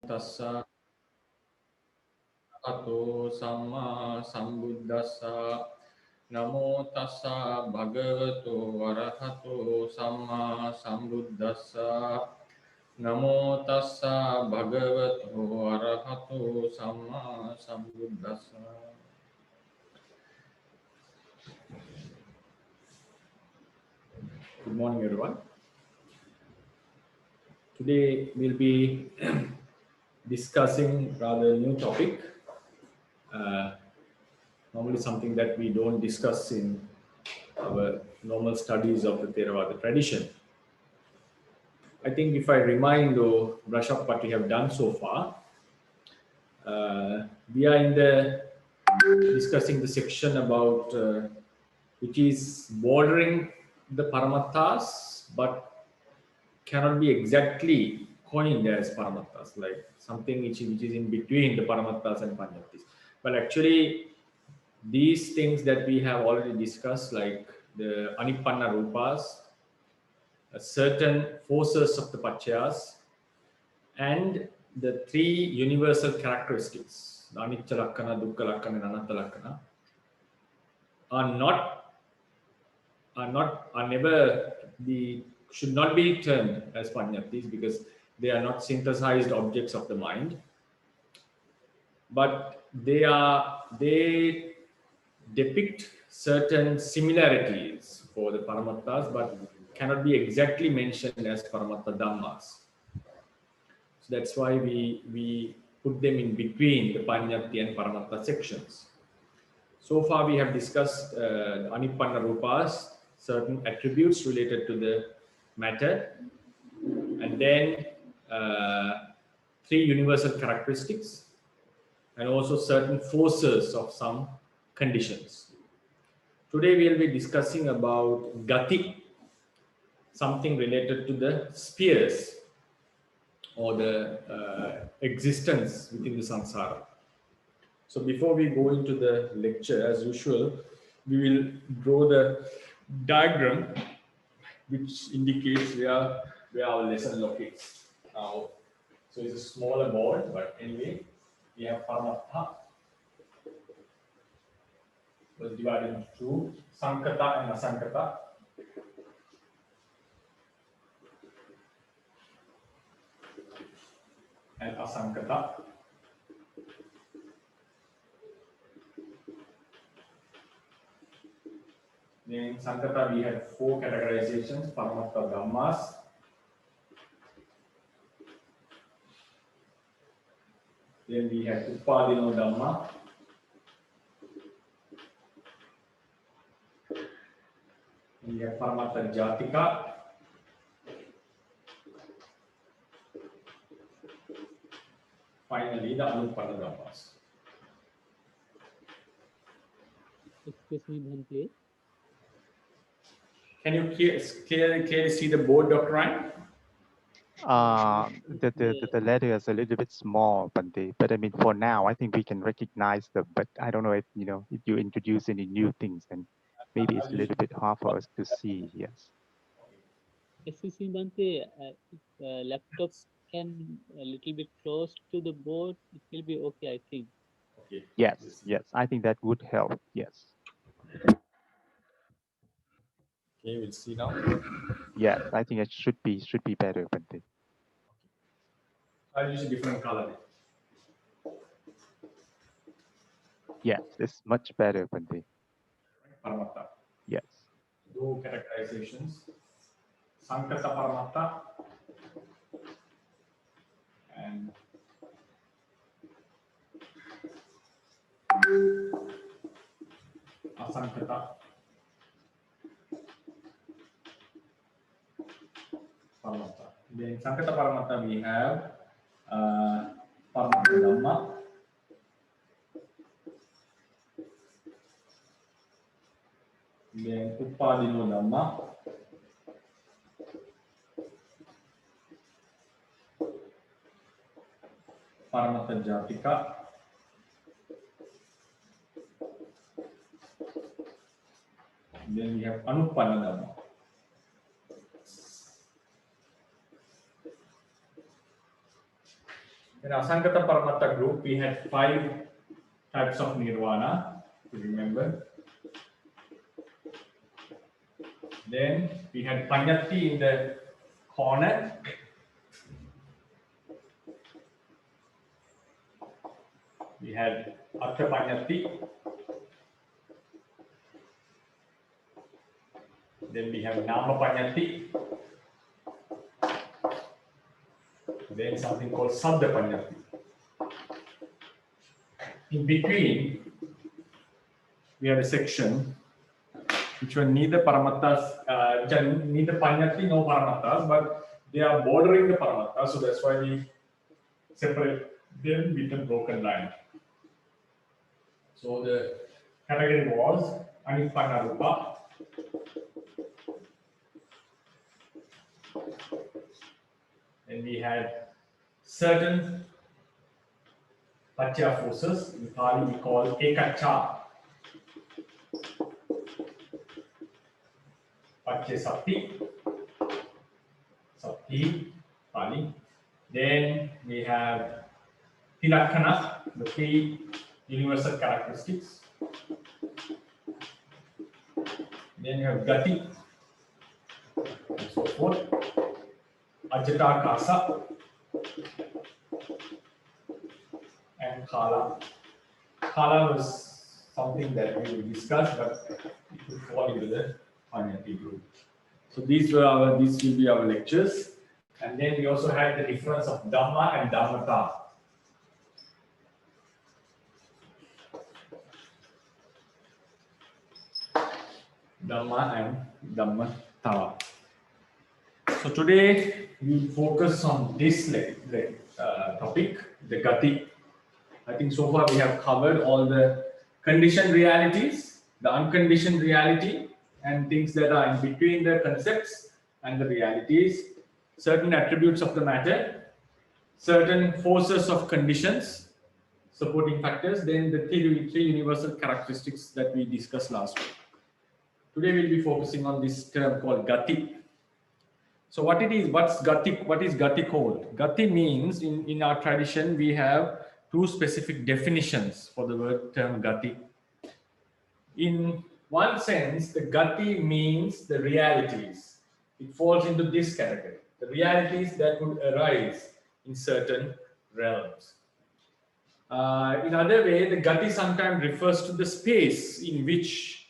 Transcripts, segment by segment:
Tassa ato samma sambuddhassa namo tassa bhagavato arahato samma sambuddhassa namo tassa bhagavato arahato samma sambuddhassa. Good morning, everyone. Today we'll be discussing rather new topic. Normally something that we don't discuss in our normal studies of the Theravada tradition. I think if I remind or brush up what we have done so far, we are in the discussing the section about which is bordering the Paramatthas, but cannot be exactly coined as Paramatthas, like something which is in between the Paramatthas and Panyaptis. But actually, these things that we have already discussed, like the Anipanna Rupas, certain forces of the Pachyas, and the three universal characteristics, the Anicca Lakkana, Dukkha Lakkana, and Anatta Lakkana, are never the should not be termed as Panyaptis because they are not synthesized objects of the mind, but they depict certain similarities for the Paramattas, but cannot be exactly mentioned as Paramatta Dhammas. So that's why we put them in between the Panyapti and Paramatta sections. So far we have discussed Anipanna Rupas, certain attributes related to the matter, and then three universal characteristics, and also certain forces of some conditions. Today we will be discussing about Gati, something related to the spheres or the existence within the samsara. So before we go into the lecture, as usual, we will draw the diagram which indicates where our lesson locates. Now, so it's a smaller board, but anyway, we have Paramattha was divided into two, Sankata and Asankata. And Asankata. Then in Sankata we had four categorizations, Paramatta Dhammas, then we had Upadino Dhamma, we have Paramatta Jatika, finally the Anupanna Dhammas. Excuse me, Bhante. Can you clearly see the board, Dr. Ryan? The letter is a little bit small, but I mean, for now, I think we can recognize them. But I don't know if if you introduce any new things, then maybe it's a little bit hard for us to see. Yes. Excuse me, Bhante. If laptop can a little bit close to the board, it will be okay, I think. Okay. Yes. Yes. I think that would help. Yes. Okay, we'll see now. Yes. I think it should be better, Bhante. I'll use a different color. Yes, it's much better, Bhante. Paramatta. Yes. Two categorizations, Sankata Paramatta and Asankata Paramatta. Then Sankata Paramatta we have Paramatta Dhamma, then Upadino Dhamma, Paramatta Jatika, then we have Anupanna Dhamma. In Asankata Paramatta group, we had 5 types of nirvana, if you remember. Then we had Panyati in the corner. We had Atta Panyati. Then we have Nama Panyati. Then something called Sabda Panyati. In between, we have a section which were neither Paramattas, neither Panyati nor Paramattas, but they are bordering the Paramattas, so that's why we separate them with a broken line. So the category was Anipanna Rupa. Then we had certain Pacha forces, in Pali we call Ekacha. Pacha Sakti, Sakti, Pali. Then we have Tilakkhana, the 3 universal characteristics. Then you have Gati, and so forth. Ajata Kasa, and Kala. Kala was something that we will discuss, but it would fall into the Panyati group. So these will be our lectures. And then we also had the difference of Dhamma and Dhammata. Dhamma and Dhammata. So today we focus on this topic, the Gati. I think so far we have covered all the conditioned realities, the unconditioned reality, and things that are in between the concepts and the realities, certain attributes of the matter, certain forces of conditions, supporting factors, then the 3 universal characteristics that we discussed last week. Today we'll be focusing on this term called Gati. So what it is, what is Gati called? Gati means, in our tradition, we have 2 specific definitions for the word term Gati. In one sense, the Gati means the realities. It falls into this category. The realities that would arise in certain realms. In other way, the Gati sometimes refers to the space in which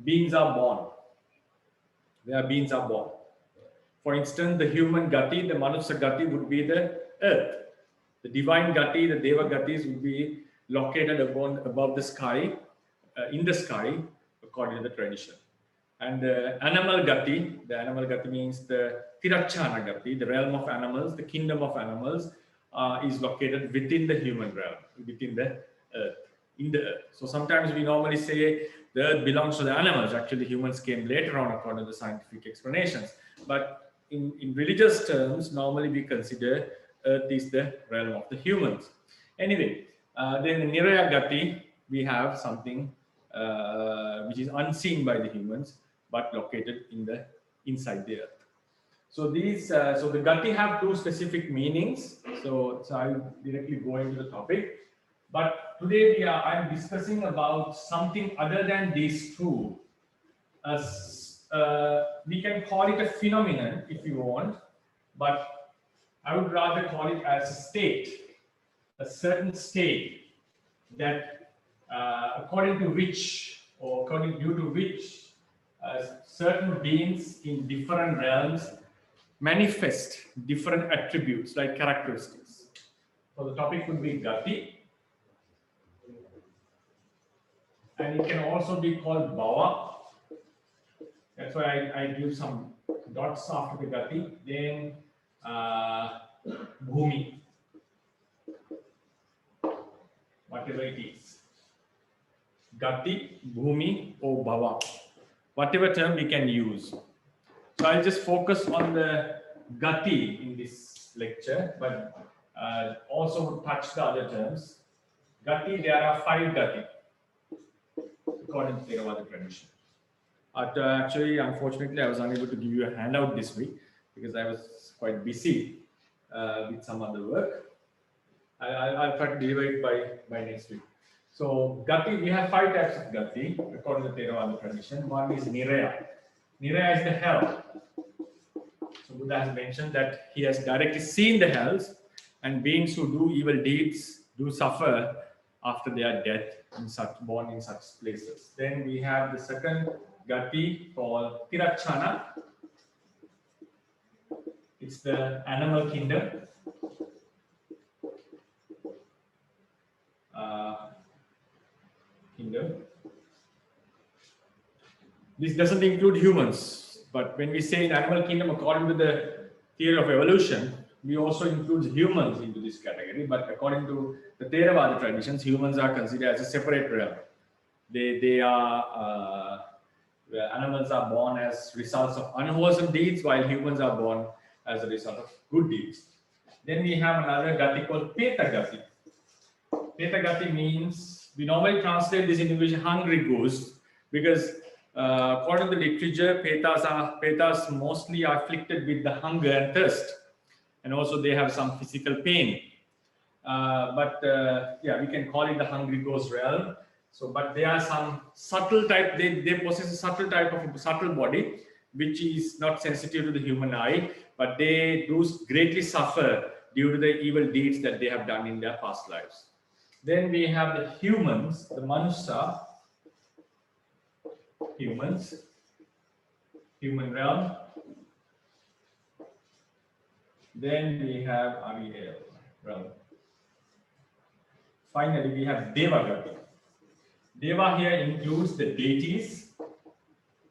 beings are born. Where beings are born. For instance, the human Gati, the Manusya Gati would be the earth. The divine Gati, the Deva Gatis would be located above the sky, in the sky, according to the tradition. And the animal Gati means the Tirachana Gati, the realm of animals, the kingdom of animals, is located within the human realm, within the earth, in the earth. So sometimes we normally say the earth belongs to the animals. Actually, humans came later on according to the scientific explanations. But in religious terms, normally we consider earth is the realm of the humans. Anyway, then in Niraya Gati, we have something which is unseen by the humans, but located inside the earth. So these, so the Gati have 2 specific meanings. So I'll directly go into the topic. But today I'm discussing about something other than these 2. We can call it a phenomenon if you want, but I would rather call it as a state, a certain state that according to which, or according due to which, certain beings in different realms manifest different attributes like characteristics. So the topic would be Gati, and it can also be called Bhava. That's why I give some dots after the Gati. Then Bhumi, whatever it is. Gati, Bhumi, or Bhava, whatever term we can use. So I'll just focus on the Gati in this lecture, but also touch the other terms. Gati, there are 5 Gati according to Theravada tradition. Actually, unfortunately, I was unable to give you a handout this week because I was quite busy with some other work. I'll try to deliver it by next week. So Gati, we have 5 types of Gati according to Theravada tradition. One is Niraya. Niraya is the hell. So Buddha has mentioned that he has directly seen the hells, and beings who do evil deeds do suffer after their death born in such places. Then we have the second Gati called Tirachana. It's the animal kingdom. This doesn't include humans, but when we say in animal kingdom, according to the theory of evolution, we also include humans into this category. But according to the Theravada traditions, humans are considered as a separate realm. They are animals are born as results of unwholesome deeds, while humans are born as a result of good deeds. Then we have another Gati called Peta Gati. Peta Gati means, we normally translate this into English hungry ghosts, because according to the literature, Petas mostly are afflicted with the hunger and thirst, and also they have some physical pain. Yeah, we can call it the hungry ghost realm. So, but there are some subtle type, they possess a subtle type of a subtle body, which is not sensitive to the human eye, but they do greatly suffer due to the evil deeds that they have done in their past lives. Then we have the humans, the Manusa, human realm. Then we have Ariel realm. Finally, we have Devagati. Deva here includes the deities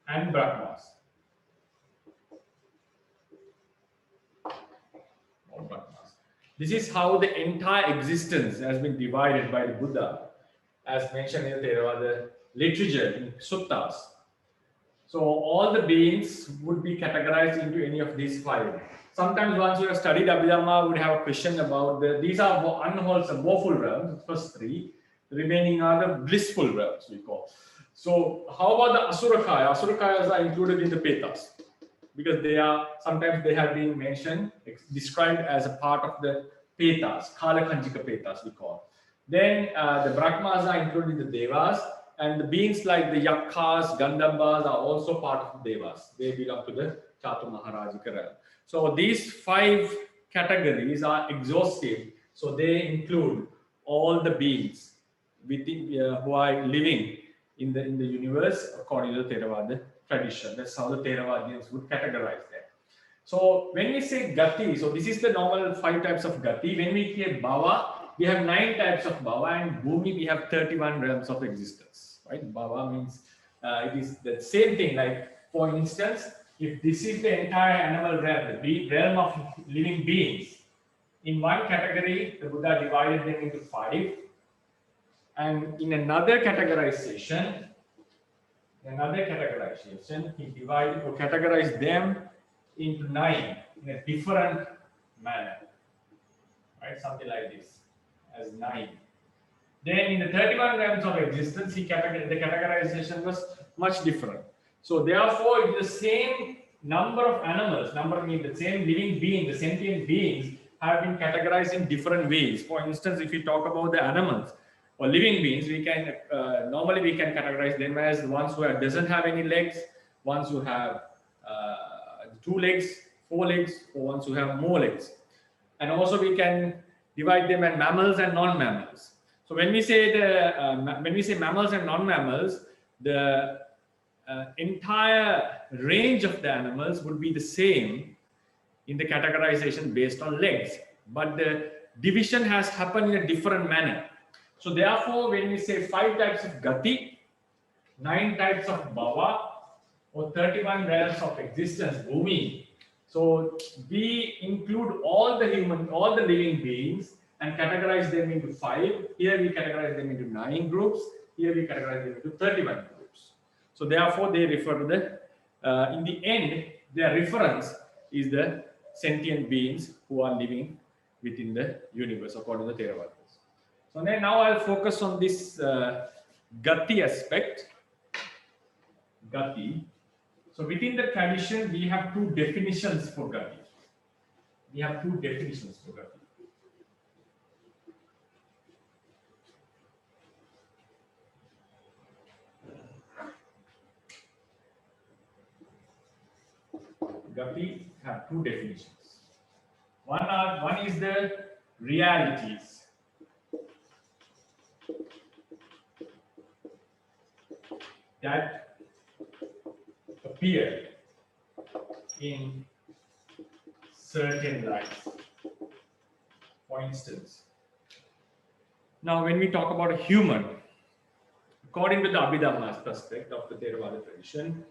and Brahmas. This is how the entire existence has been divided by the Buddha, as mentioned in the Theravada literature in suttas. So all the beings would be categorized into any of these 5. Sometimes once you have studied Abhidhamma, would have a question about these are unwholesome, woeful realms, the first 3. The remaining are the blissful realms, we call. So how about the Asurakaya? Asurakayas are included in the Petas, because sometimes they have been mentioned, described as a part of the Petas, Kalakanjika Petas we call. Then the Brahmas are included in the Devas, and the beings like the Yaksas, Gandharvas are also part of the Devas. They belong to the Chatu Maharajika realm. So these 5 categories are exhaustive. So they include all the beings within, who are living in the universe according to the Theravada tradition. That's how the Theravadians would categorize them. So when we say Gati, so this is the normal 5 types of Gati. When we say Bhava, we have 9 types of Bhava, and Bhumi we have 31 realms of existence. Right? Bhava means it is the same thing. Like for instance, if this is the entire animal realm, the realm of living beings, in one category the Buddha divided them into 5, and in another categorization, he divided or categorized them into 9 in a different manner, right? Something like this, as 9. Then in the 31 realms of existence, the categorization was much different. So therefore, it is the same number of animals, number means the same living being, the sentient beings have been categorized in different ways. For instance, if we talk about the animals or living beings, we can normally we can categorize them as ones who doesn't have any legs, ones who have 2 legs, 4 legs, or ones who have more legs. And also we can divide them as mammals and non-mammals. So when we say mammals and non-mammals, the entire range of the animals would be the same in the categorization based on legs, but the division has happened in a different manner. So therefore, when we say 5 types of Gati, 9 types of Bhava, or 31 realms of existence, Bhumi, so we include all the living beings and categorize them into 5. Here we categorize them into 9 groups. Here we categorize them into 31 groups. So therefore, they refer to the, in the end, their reference is the sentient beings who are living within the universe, according to the Theravadas. So then now I'll focus on this Gati aspect. Gati. So within the tradition, we have 2 definitions for Gati. Gati have two definitions. One is the realities that appear in certain lives. For instance, now when we talk about a human, according to the Abhidhamma's perspective of the Theravada tradition,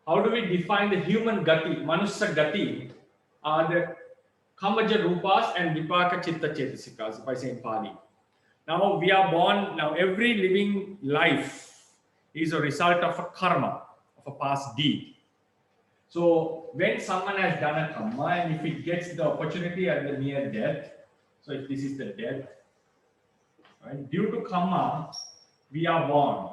how do we define the human gati? Manusya gati are the Kamaja Rupas and Vipaka Chitta Chetasikas, if I say in Pali. Now we are born, now every living life is a result of a karma, of a past deed. So when someone has done a karma and if it gets the opportunity at the near death, so if this is the death, right, due to karma, we are born.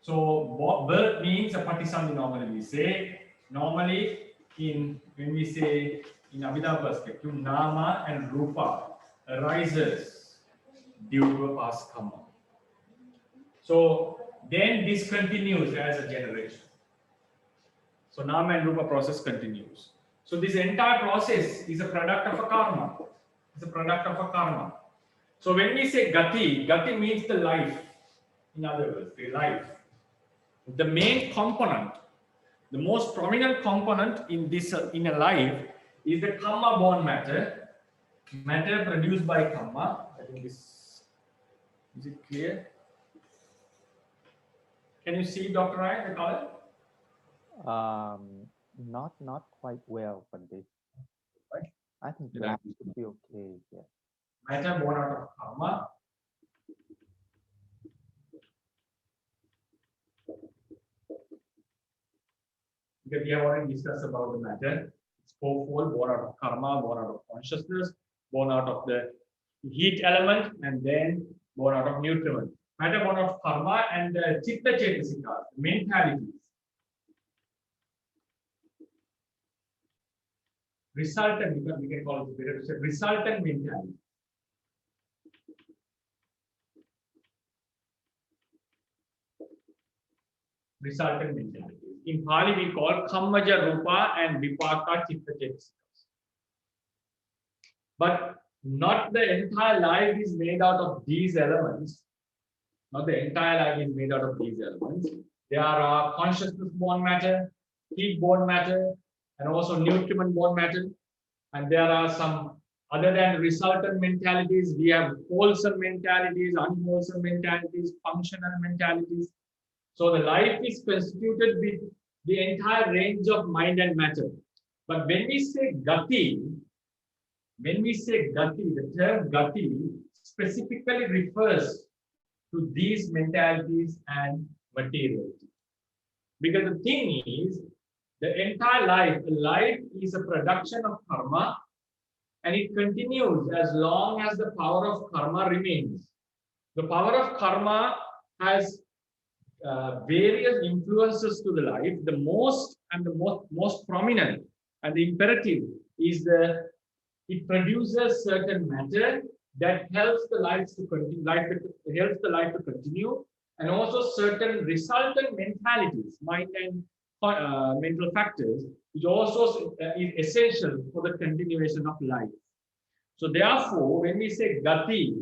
So birth means a patisandhi normally we say. Normally when we say in Abhidhamma perspective, nama and rupa arises due to a past karma. So then this continues as a generation. So nama and rupa process continues. So this entire process is a product of a karma. It's a product of a karma. So when we say gati, gati means the life. In other words, the life. The main component, the most prominent component in this in a life is the karma born matter produced by karma. I think this is it clear? Can you see, Dr. Ryan, the color? Not quite well, Pandey. Right. I think black should be okay. Yeah. Matter born out of karma. Because we have already discussed about the matter. It's fourfold, born out of karma, born out of consciousness, born out of the heat element, and then born out of nutriment. Matter born out of karma and the chitta chetasika, mentalities. Resultant, we can call it resultant mentality. Resultant mentality. In Pali, we call Kammaja Rupa and Vipaka Chitta Chetasikas. But not the entire life is made out of these elements. Not the entire life is made out of these elements. There are consciousness born matter, heat born matter, and also nutriment born matter. And there are some other than resultant mentalities. We have wholesome mentalities, unwholesome mentalities, functional mentalities. So the life is constituted with the entire range of mind and matter. But when we say gati, the term gati specifically refers to these mentalities and materiality. Because the thing is, the entire life is a production of karma, and it continues as long as the power of karma remains. The power of karma has various influences to the life. The most prominent and the imperative is it produces certain matter that helps the life to continue, and also certain resultant mentalities, mind and mental factors, which also is essential for the continuation of life. So therefore, when we say gati,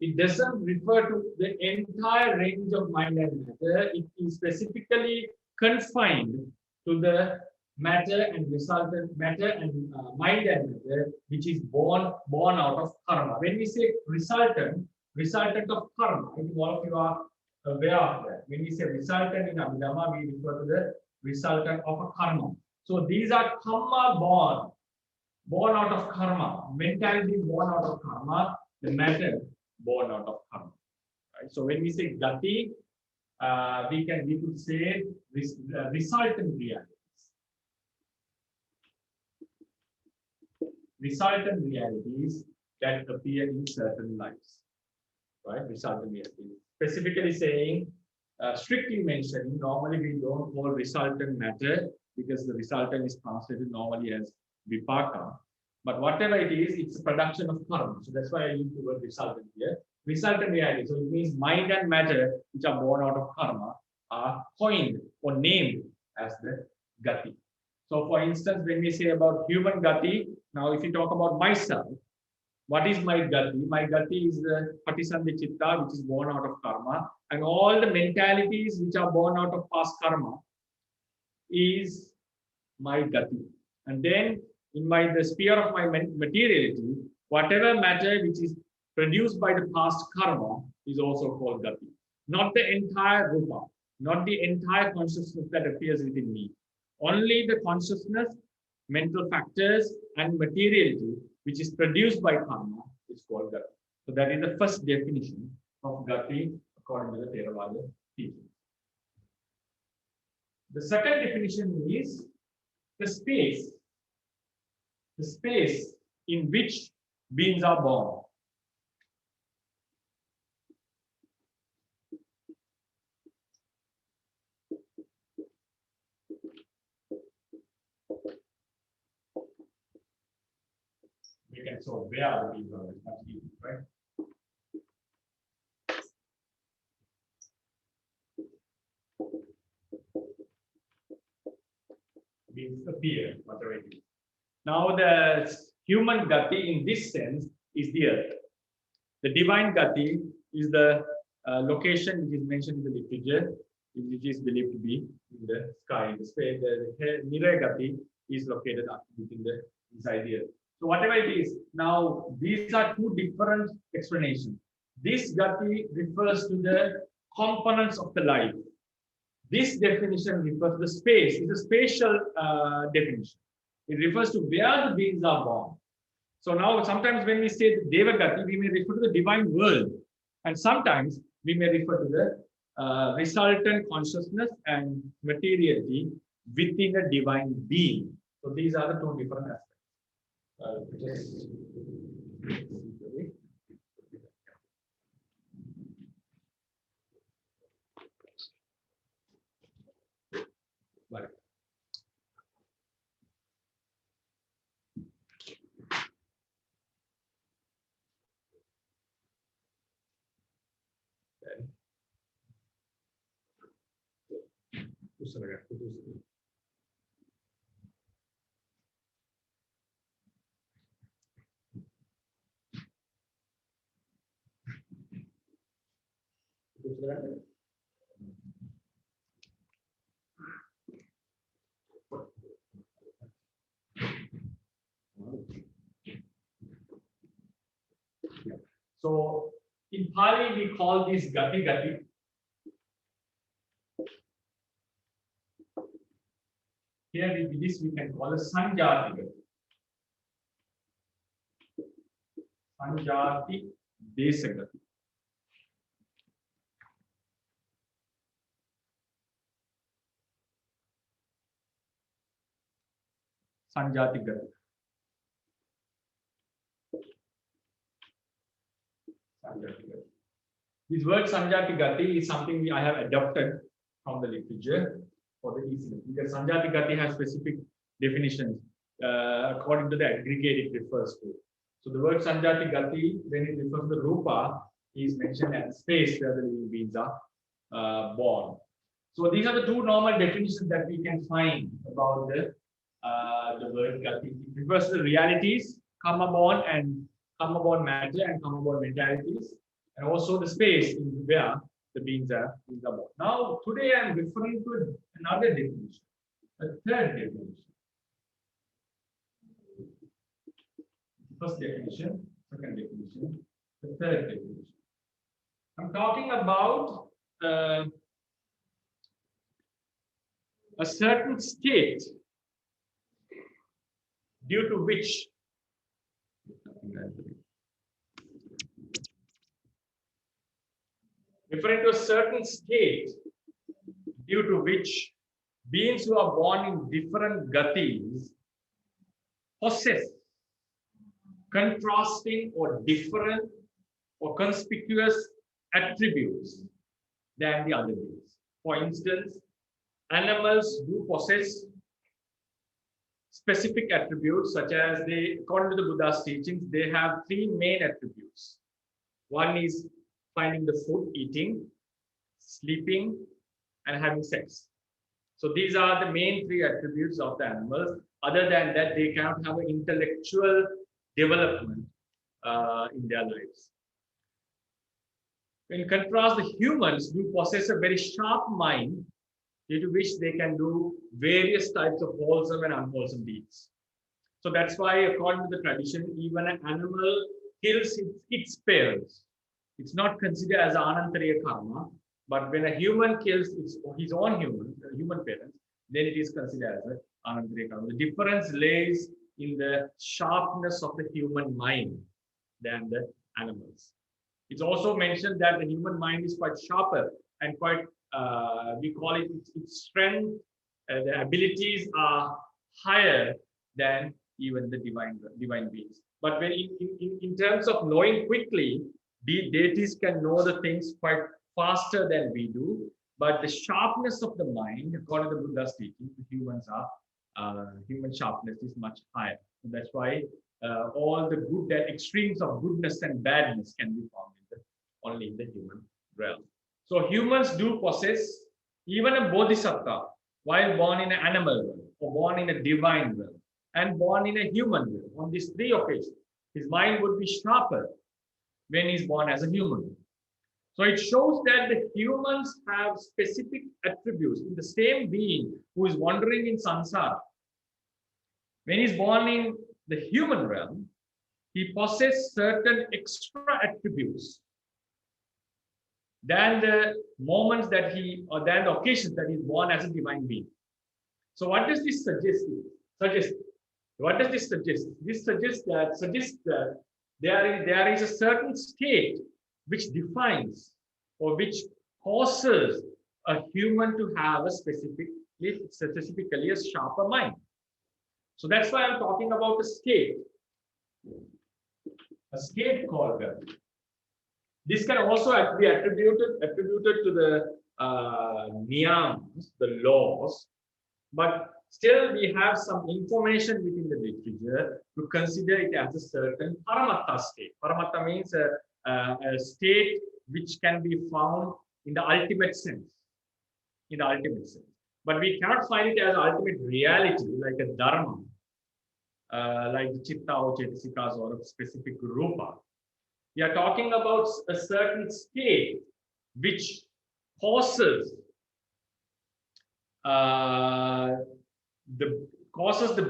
it doesn't refer to the entire range of mind and matter. It is specifically confined to the matter and resultant matter and mind and matter, which is born out of karma. When we say resultant of karma, I think all of you are aware of that. When we say resultant in Abhidhamma, we refer to the resultant of a karma. So these are karma born out of karma, mentality born out of karma, the matter born out of karma. Right? So when we say gati, we could say resultant realities. Resultant realities that appear in certain lives. Right? Resultant realities. Specifically saying, strictly mentioning, normally we don't call resultant matter because the resultant is translated normally as vipaka. But whatever it is, it's a production of karma. So that's why I use the word resultant here. Resultant reality. So it means mind and matter, which are born out of karma, are coined or named as the gati. So for instance, when we say about human gati, now if you talk about myself, what is my gati? My gati is the patisandhi chitta, which is born out of karma, and all the mentalities which are born out of past karma is my gati. And then in the sphere of my materiality, whatever matter which is produced by the past karma is also called gati. Not the entire rupa, not the entire consciousness that appears within me. Only the consciousness, mental factors, and materiality which is produced by karma is called gati. So that is the first definition of gati according to the Theravada teaching. The second definition is the space in which beings are born. We can solve where the beings are, it's much easier, right? Beings appear, whatever it is. Now the human gati in this sense is the earth. The divine gati is the location which is mentioned in the literature, which is believed to be in the sky, in the space. The Niraya gati is located within the inside the earth. So whatever it is, now these are two different explanations. This gati refers to the components of the life. This definition refers to the space. It's a spatial definition. It refers to where the beings are born. So now sometimes when we say Devagati, we may refer to the divine world. And sometimes we may refer to the resultant consciousness and materiality within a divine being. So these are the two different aspects. Right. So in Pali, we call this gati gati. Here with this we can call a sanjati gati. Sanjati desagati. Sanjati gati. This word Sanjati Gati is something I have adopted from the literature for the easiness, because Sanjati Gati has specific definitions according to the aggregate it refers to. So the word Sanjati Gati, when it refers to the Rupa, is mentioned as space where the living beings are born. So these are the two normal definitions that we can find about the word Gati. It refers to the realities, karma born and karma born matter and karma born mentalities, and also the space in where the beings are born. Now, today I am referring to another definition, a third definition. First definition, second definition, the third definition. I'm talking about a certain state due to which referring to a certain state due to which beings who are born in different gatis possess contrasting or different or conspicuous attributes than the other beings. For instance, animals do possess specific attributes, such as according to the Buddha's teachings, they have three main attributes. One is finding the food, eating, sleeping, and having sex. So these are the main three attributes of the animals. Other than that, they cannot have an intellectual development in their lives. In contrast, the humans do possess a very sharp mind, due to which they can do various types of wholesome and unwholesome deeds. So that's why, according to the tradition, even an animal kills its parents. It's not considered as anantariya karma, but when a human kills his own human parents, then it is considered as an anantariya karma. The difference lays in the sharpness of the human mind than the animals. It's also mentioned that the human mind is quite sharper and quite, we call it its strength, the abilities are higher than even the divine beings. But when in terms of knowing quickly, the deities can know the things quite faster than we do. But the sharpness of the mind, according to Buddha's teaching, human sharpness is much higher. So that's why all the good extremes of goodness and badness can be found only in the human realm. So humans do possess even a bodhisattva while born in an animal realm, or born in a divine realm, and born in a human realm. On these three occasions, his mind would be sharper when he's born as a human. So it shows that the humans have specific attributes in the same being who is wandering in samsara. When he's born in the human realm, he possesses certain extra attributes than the moments that than the occasions that he's born as a divine being. So what does this suggest? What does this suggest? This suggests that there is a certain state which defines or which causes a human to have a specifically a sharper mind. So that's why I'm talking about a state called will. This can also be attributed to the niyams, the laws, but still we have some information within the literature to consider it as a certain paramatta state. Paramatta means a state which can be found in the ultimate sense. But we cannot find it as ultimate reality, like a dharma, like the chitta or chetasikas or a specific rupa. We are talking about a certain state which causes the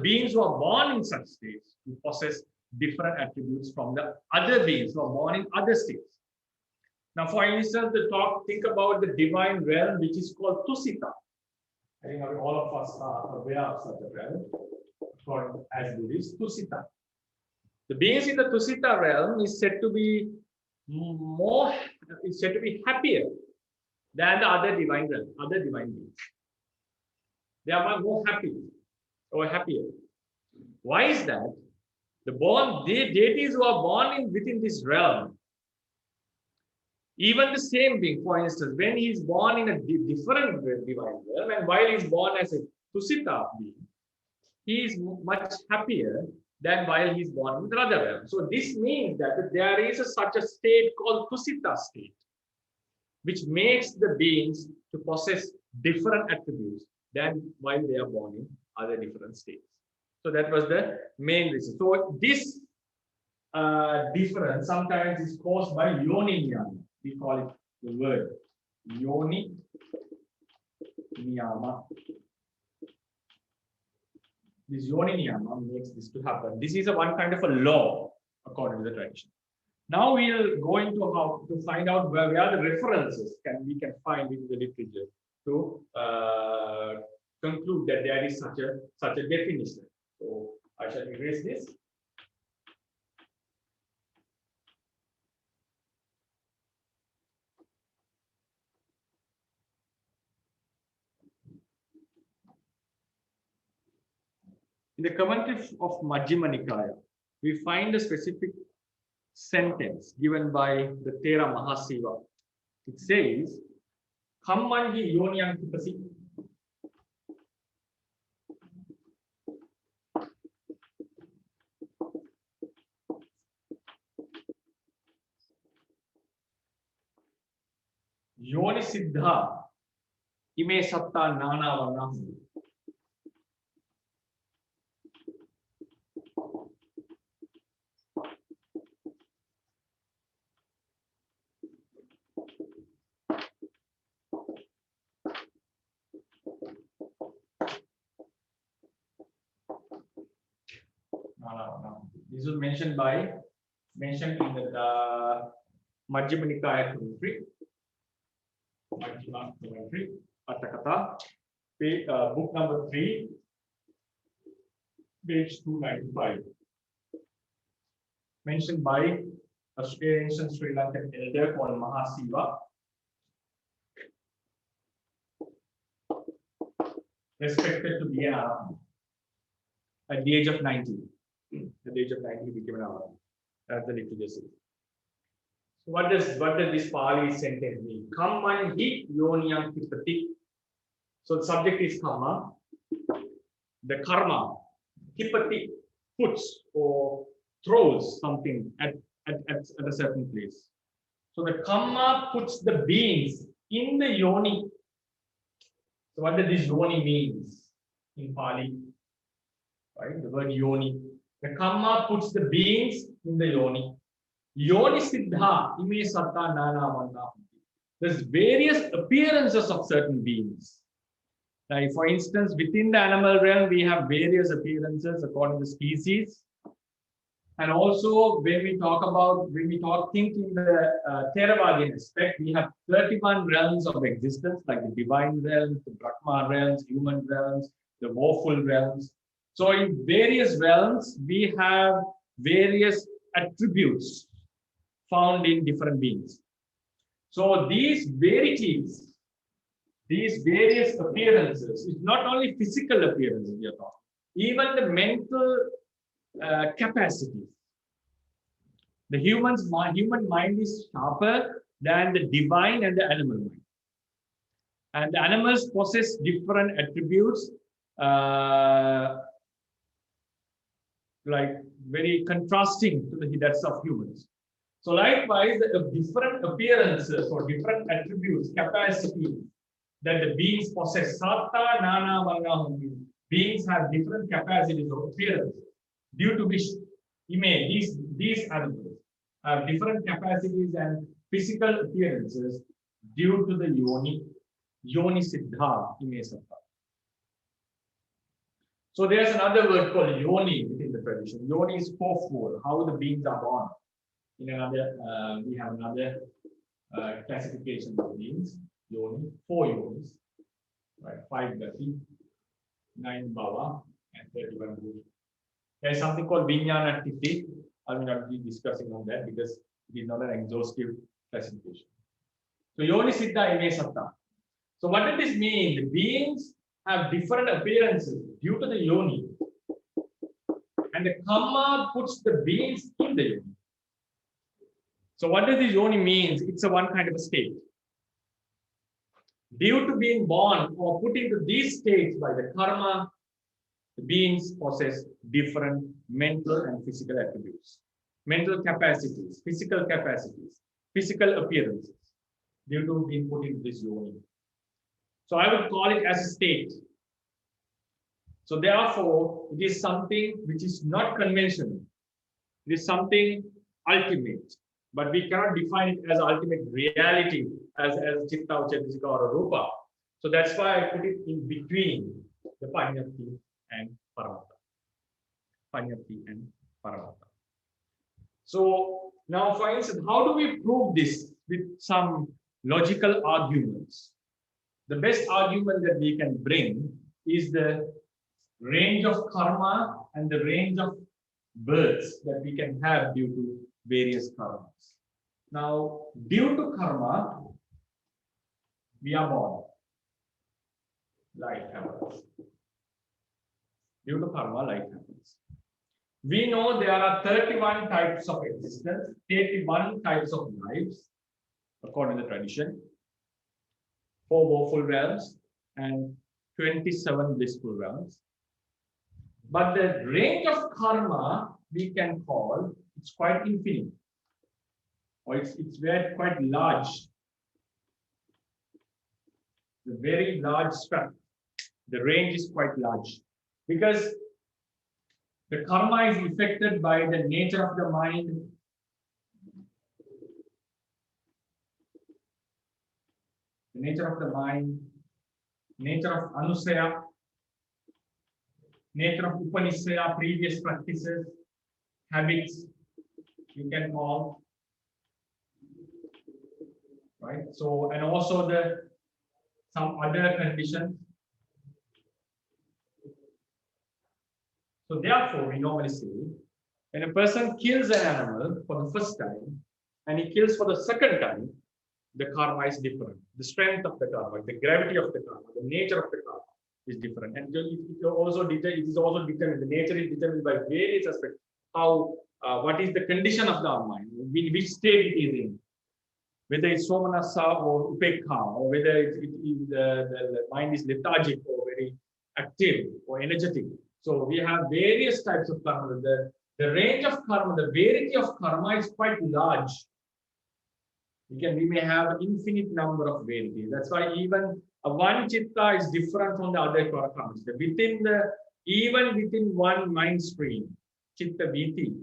beings who are born in such states to possess different attributes from the other beings who are born in other states. Now, for instance, think about the divine realm, which is called Tusita. I think all of us are aware of such a realm, called as Buddhist Tusita. The beings in the Tusita realm is said to be happier than the other divine realm, other divine beings. They are more happy or happier. Why is that? The deities who are born within this realm, even the same being, for instance, when he is born in a different divine realm, and while he is born as a Tusita being, he is much happier than while he is born in another realm. So this means that there is such a state called Tusita state, which makes the beings to possess different attributes than while they are born in other different states. So that was the main reason. So this difference sometimes is caused by yoni niyama. We call it the word yoni niyama. This yoni niyama makes this to happen. This is one kind of a law according to the tradition. Now we'll go into how to find out where the references we can find in the literature to conclude that there is such a definition. So I shall erase this. In the commentary of Majjhima Nikaya, we find a specific sentence given by the Thera Mahasiva. It says, Kammanhi yonyang tipasi. Yoni siddha Ime satta nana varna. This was mentioned in the Majjhima Nikaya commentary. Majjhima commentary, Atthakatha, book number 3, page 295. Mentioned by a ancient Sri Lankan elder called Mahasiva. Respected to be an Arahant. At the age of 90. At the age of 90, he became an Arahant. As the literature says. So what does this Pali sentence mean? Kamman hi yoniyam tipati. So the subject is karma. The karma, tipati, puts or throws something at a certain place. So the karma puts the beings in the yoni. So what does this yoni means in Pali? Right, the word yoni. The karma puts the beings in the yoni. Yoni siddha ime satta nana vanna. There's various appearances of certain beings. Like for instance, within the animal realm, we have various appearances according to species. And also when we think in the Theravadian aspect, we have 31 realms of existence, like the divine realms, the Brahma realms, human realms, the woeful realms. So in various realms, we have various attributes found in different beings. So these verities, these various appearances, is not only physical appearances we are talking, even the mental capacities. The human mind is sharper than the divine and the animal mind. And the animals possess different attributes, like very contrasting to the that's of humans. So likewise, the different appearances or different attributes, capacities that the beings possess. Satta, nana, varna, beings have different capacities of appearance, due to which these animals have different capacities and physical appearances due to the yoni siddha, ime satta. So there's another word called yoni within the tradition. Yoni is fourfold, how the beings are born. In another, we have another classification of beings. Yoni, 4 yonis, right? 5 gati, 9 bhava, and 31 bhuta. There's something called Vijnana Tithi. I will not be discussing on that because it is not an exhaustive classification. So yoni siddha ime satta. So what does this mean? The beings have different appearances due to the yoni, and the karma puts the beings in the yoni. So what does this yoni means? It's a one kind of a state. Due to being born or put into these states by the karma, the beings possess different mental and physical attributes, mental capacities, physical appearances, due to being put into this yoni. So I would call it as a state. So therefore, it is something which is not conventional. It is something ultimate. But we cannot define it as ultimate reality, as Chitta or Chaitasika or a Rupa. So that's why I put it in between the Panyati and Paramattha. Panyati and Paramattha. So now, for instance, how do we prove this with some logical arguments? The best argument that we can bring is the range of karma and the range of births that we can have due to various karmas. Now, due to karma, we are born. Life happens. Due to karma, life happens. We know there are 31 types of existence, 31 types of lives, according to the tradition, 4 woeful realms and 27 blissful realms. But the range of karma we can call, it's quite infinite, or it's very quite large. the very large spectrum. The range is quite large because the karma is affected by the nature of the mind, nature of anusaya, nature of upanisaya, previous practices, habits, you can call, right? So, and also some other conditions. So therefore, we normally say, when a person kills an animal for the first time, and he kills for the second time, the karma is different. The strength of the karma, the gravity of the karma, the nature of the karma is different. And it is also determined, the nature is determined by various aspects. How, what is the condition of the mind, in which state it is in, whether it's somanasa or upekha, or whether the mind is lethargic or very active or energetic. So we have various types of karma. The range of karma, the variety of karma is quite large. We may have infinite number of varieties. That's why even one chitta is different from the other karmas. Even within one mind stream, chitta viti,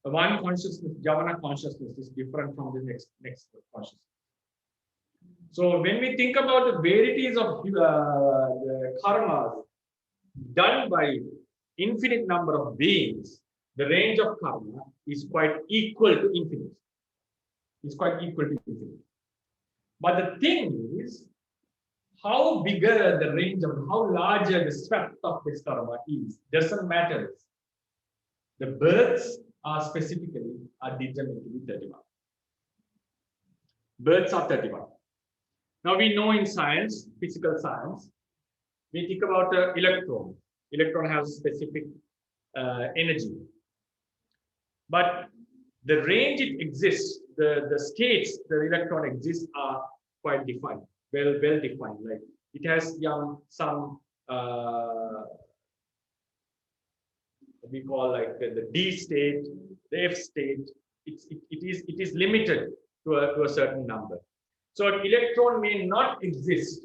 one consciousness, javana consciousness is different from the next consciousness. So when we think about the varieties of the karmas done by infinite number of beings, the range of karma is quite equal to infinite. It's quite equal to infinite. But the thing is, how bigger the range of, how larger the swept of this karma is, doesn't matter. The births are specifically determined to be 31. Births are 31. Now we know in science, physical science, we think about the electron. Electron has specific energy. But the range it exists, the states the electron exists are quite defined, well defined. Like it has some we call like the D state, the F state. It is limited to a certain number. So an electron may not exist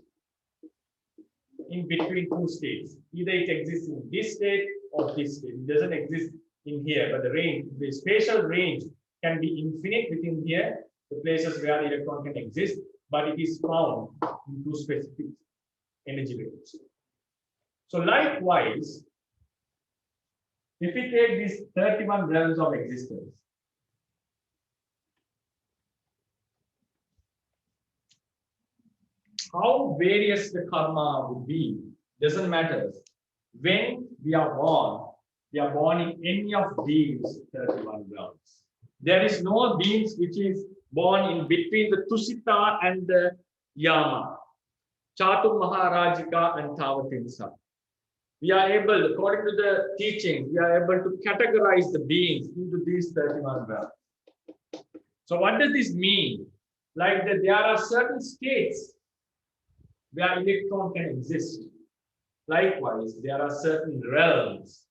in between two states. Either it exists in this state or this state. It doesn't exist in here, but the spatial range can be infinite within here, the places where the electron can exist, but it is found in two specific energy ranges. So likewise, if we take these 31 realms of existence, how various the karma would be doesn't matter. When we are born in any of these 31 realms. There is no beings which is born in between the Tusita and the Yama, Chatur Maharajika and Tavatinsa. We are able, according to the teaching, we are able to categorize the beings into these 31 realms. So what does this mean? Like that there are certain states where electron can exist. Likewise, there are certain realms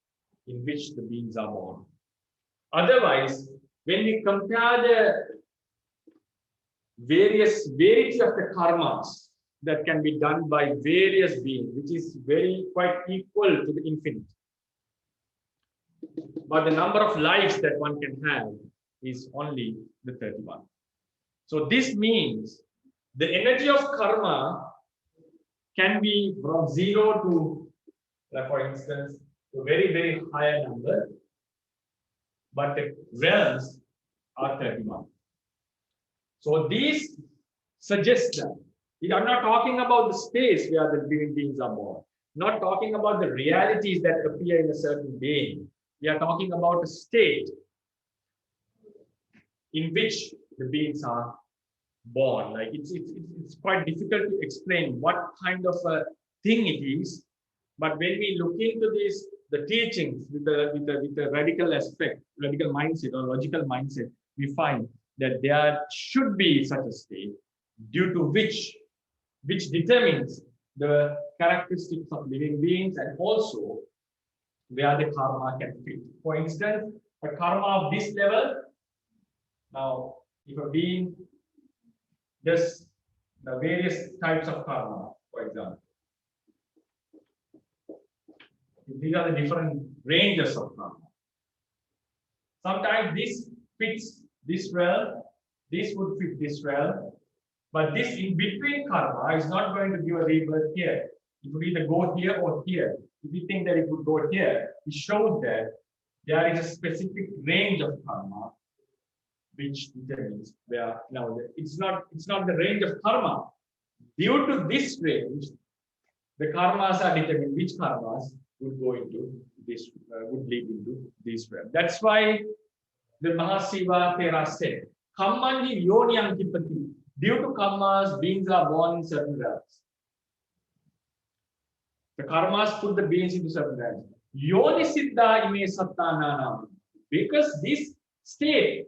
in which the beings are born. Otherwise, when we compare the variety of the karmas that can be done by various beings, which is quite equal to the infinite. But the number of lives that one can have is only the 31. So this means the energy of karma can be from 0 to, for instance, a very high number, but the realms are 31. So these suggest that I'm not talking about the space where the living beings are born, not talking about the realities that appear in a certain being. We are talking about a state in which the beings are born. Like it's quite difficult to explain what kind of a thing it is, but when we look into this, the teachings with the radical aspect, radical mindset or logical mindset, we find that there should be such a state due to which determines the characteristics of living beings and also where the karma can fit. For instance, a karma of this level. Now, if a being does the various types of karma, for example. These are the different ranges of karma. Sometimes this fits this realm, this would fit this realm, but this in between karma is not going to give a rebirth here. It would either go here or here. If you think that it would go here, it shows that there is a specific range of karma which determines where now it's not the range of karma. Due to this range, the karmas are determined which karmas would go into this, would lead into this realm. That's why the Mahasiva Thera said, Kammanhi Yoniyam Kipati. Due to karmas, beings are born in certain realms. The karmas put the beings into certain realms. Yoni Siddha Ime Sattananam. Because this state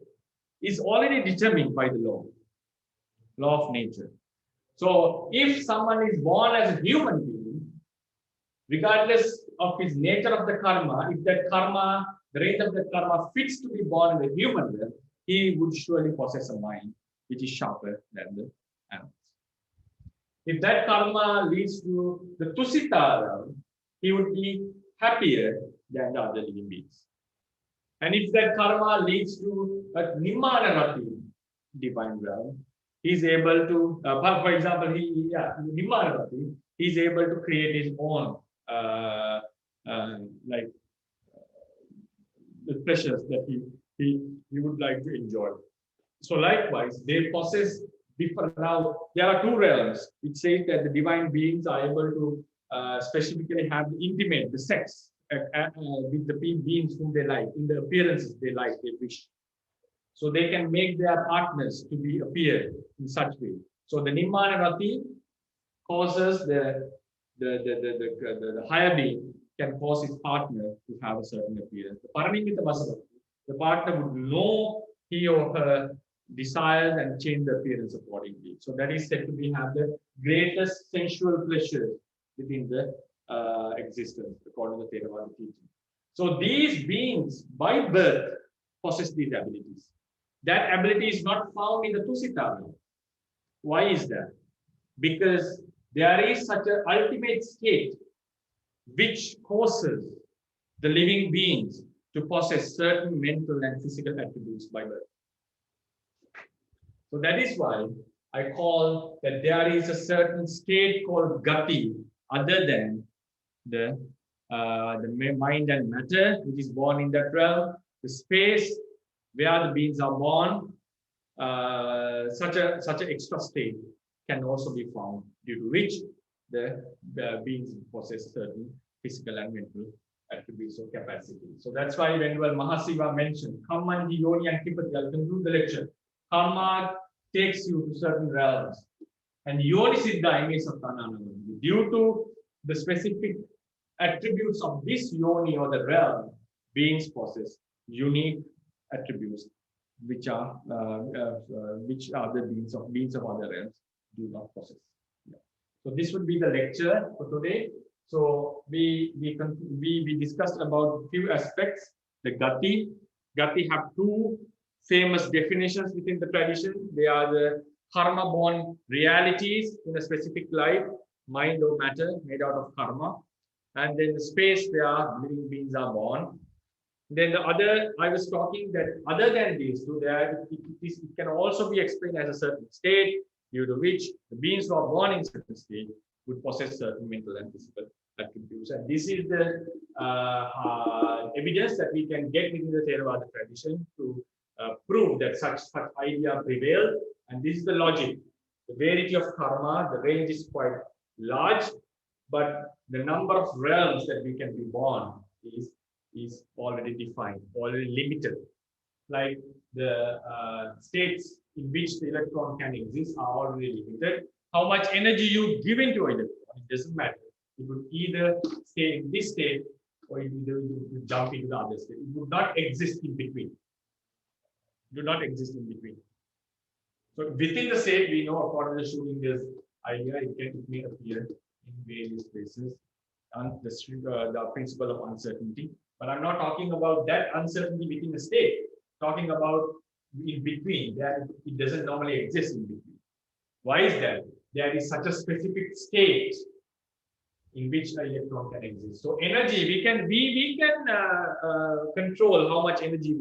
is already determined by the law of nature. So if someone is born as a human being, regardless of his nature of the karma, if that karma, the range of the karma fits to be born in the human realm, he would surely possess a mind which is sharper than the animals. If that karma leads to the Tusita realm, he would be happier than the other living beings. And if that karma leads to a Nimmanarati divine realm, he's able to, for example, Nimmanarati, he's able to create his own the pleasures that he would like to enjoy. So likewise, they possess different. Now there are two realms. It says that the divine beings are able to specifically have the intimate, the sex with the beings whom they like, in the appearances they like, they wish. So they can make their partners to be appear in such way. So the Nimmanarati causes the higher being can cause his partner to have a certain appearance. The Paranimita Vasavati, the partner would know he or her desires and change the appearance accordingly. So that is said to be have the greatest sensual pleasure within the existence, according to Theravada teaching. So these beings by birth possess these abilities. That ability is not found in the Tusita. Why is that? Because there is such an ultimate state which causes the living beings to possess certain mental and physical attributes by birth. So that is why I call that there is a certain state called Gati other than the mind and matter, which is born in that realm, the space where the beings are born, such an extra state can also be found, due to which the beings possess certain physical and mental attributes or capacity. So that's why when Mahasiva mentioned, Kammanhi Yoni and Kipati, I'll conclude the lecture. Karma takes you to certain realms. And Yoni Siddha Ime Sattananam. Due to the specific attributes of this Yoni or the realm, beings possess unique attributes which are the beings of other realms do not possess. Yeah. So this would be the lecture for today. So we discussed about few aspects. The Gati have two famous definitions within the tradition. They are the karma-born realities in a specific life, mind or matter made out of karma, and then the space where living beings are born. Then the other, I was talking that other than these two, it can also be explained as a certain state, due to which the beings who are born in certain state would possess certain mental and physical attributes. And this is the evidence that we can get within the Theravada tradition to prove that such idea prevailed. And this is the logic. The variety of karma, the range is quite large, but the number of realms that we can be born is already defined, already limited. Like the states in which the electron can exist are already limited. How much energy you give into an electron, it doesn't matter. It would either stay in this state or it would jump into the other state. It would not exist in between. Do not exist in between. So within the state, we know according to Schrodinger's idea, it may appear in various places, and the principle of uncertainty. But I'm not talking about that uncertainty within the state. Talking about in between, that it doesn't normally exist in between. Why is that? there is such a specific state in which an electron can exist. So energy, we can control how much energy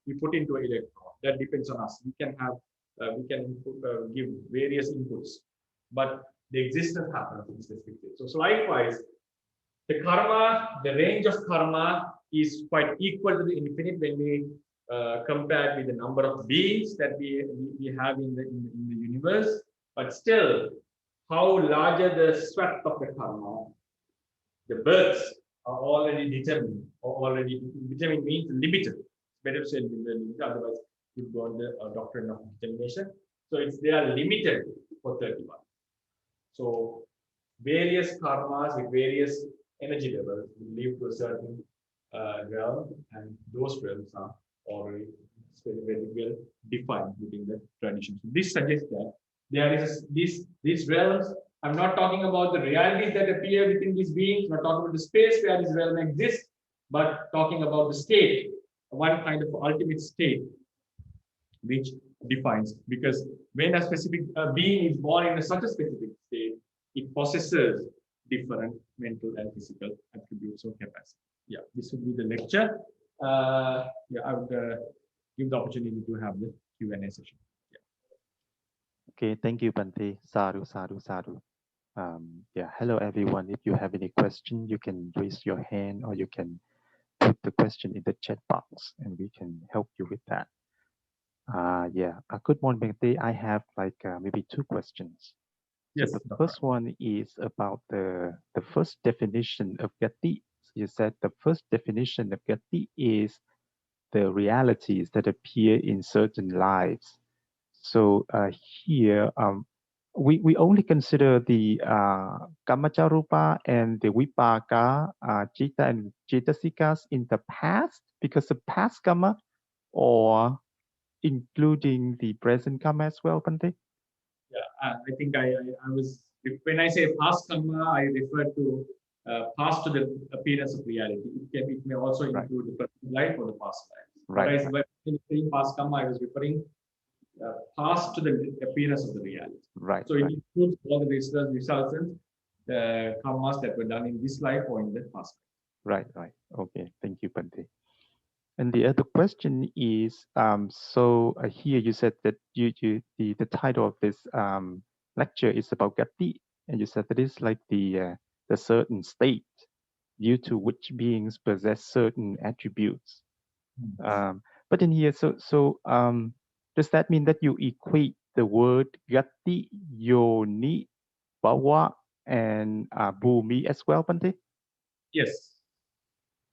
we put into an electron. That depends on us. We can have give various inputs, but the existence happens in specific state. So likewise, the karma, the range of karma is quite equal to the infinite when we compare with the number of beings that we have in the universe. But still, how larger the sweat of the karma, the births are already determined, or already determined means limited. Better say limited, otherwise you go on the doctrine of determination. So they are limited for 31. So various karmas with various energy levels lead to a certain realm, and those realms are already very well defined within the tradition. So this suggests that there is these realms. I'm not talking about the realities that appear within these beings, not talking about the space where this realm exists, but talking about the state, one kind of ultimate state which defines. Because when a specific being is born in such a specific state, it possesses different mental and physical attributes or capacity. Yeah, this would be the lecture. Yeah, I would give the opportunity to have the Q&A session. Yeah. Okay, thank you, Bante. Sadhu, sadhu, sadhu. Yeah, hello everyone. If you have any question, you can raise your hand or you can put the question in the chat box and we can help you with that. Yeah, good morning, Bante. I have like maybe two questions. Yes. So the first one is about the first definition of Gati. So you said the first definition of Gati is the realities that appear in certain lives. So here, we only consider the Kamacharupa and the Vipaka, Chitta and Cetasikas in the past because of past karma, or including the present karma as well, Bante? Yeah, I think I was, when I say past karma, I refer to past to the appearance of reality. It may also include the present life or the past life. Right. But when saying past karma, I was referring past to the appearance of the reality. Right. So it includes all the resultant karmas that were done in this life or in the past life. Right. Okay. Thank you, Bante. And the other question is, so here you said that the title of this lecture is about Gati, and you said that it's like the certain state due to which beings possess certain attributes. But in here, so does that mean that you equate the word Gati, Yoni, Bhava, and Bhumi as well, Bante? Yes.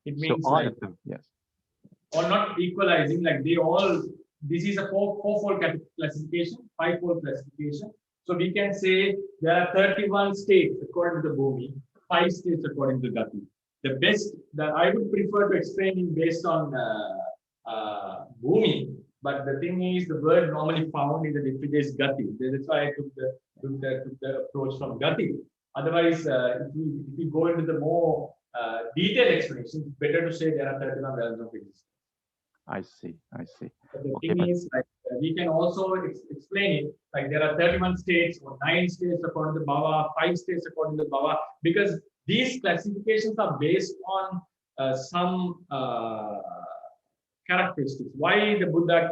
It So means all like, of them, yes. Or not equalizing, like they all, this is a four-fold classification, five-fold classification. So we can say there are 31 states according to the Bhumi, 5 states according to Gati. The best that I would prefer to explain based on Bhumi, but the thing is the word normally found in the literature is Gati. That's why I took the approach from Gati. Otherwise, if we go into the more detailed explanation, it's better to say there are 31 realms of existence. I see. But the thing is, like, we can also explain it like there are 31 states or 9 states according to Bhava, 5 states according to Bhava, because these classifications are based on some characteristics. Why the Buddha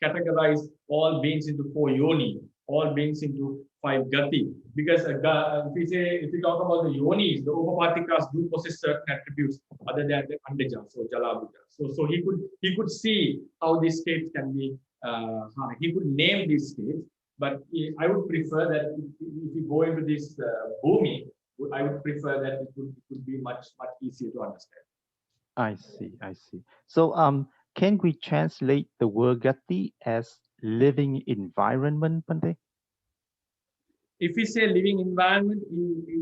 categorized all beings into 4 yoni, all beings into 5 gati? Because if we talk about the yonis, the upapatikas do possess certain attributes other than the andaja, so jalabuddha. So he could see how these states can be. He could name these states, but I would prefer that if we go into this Bhumi, I would prefer that it would be much easier to understand. I see. So can we translate the word gati as living environment, Bante? If we say living environment,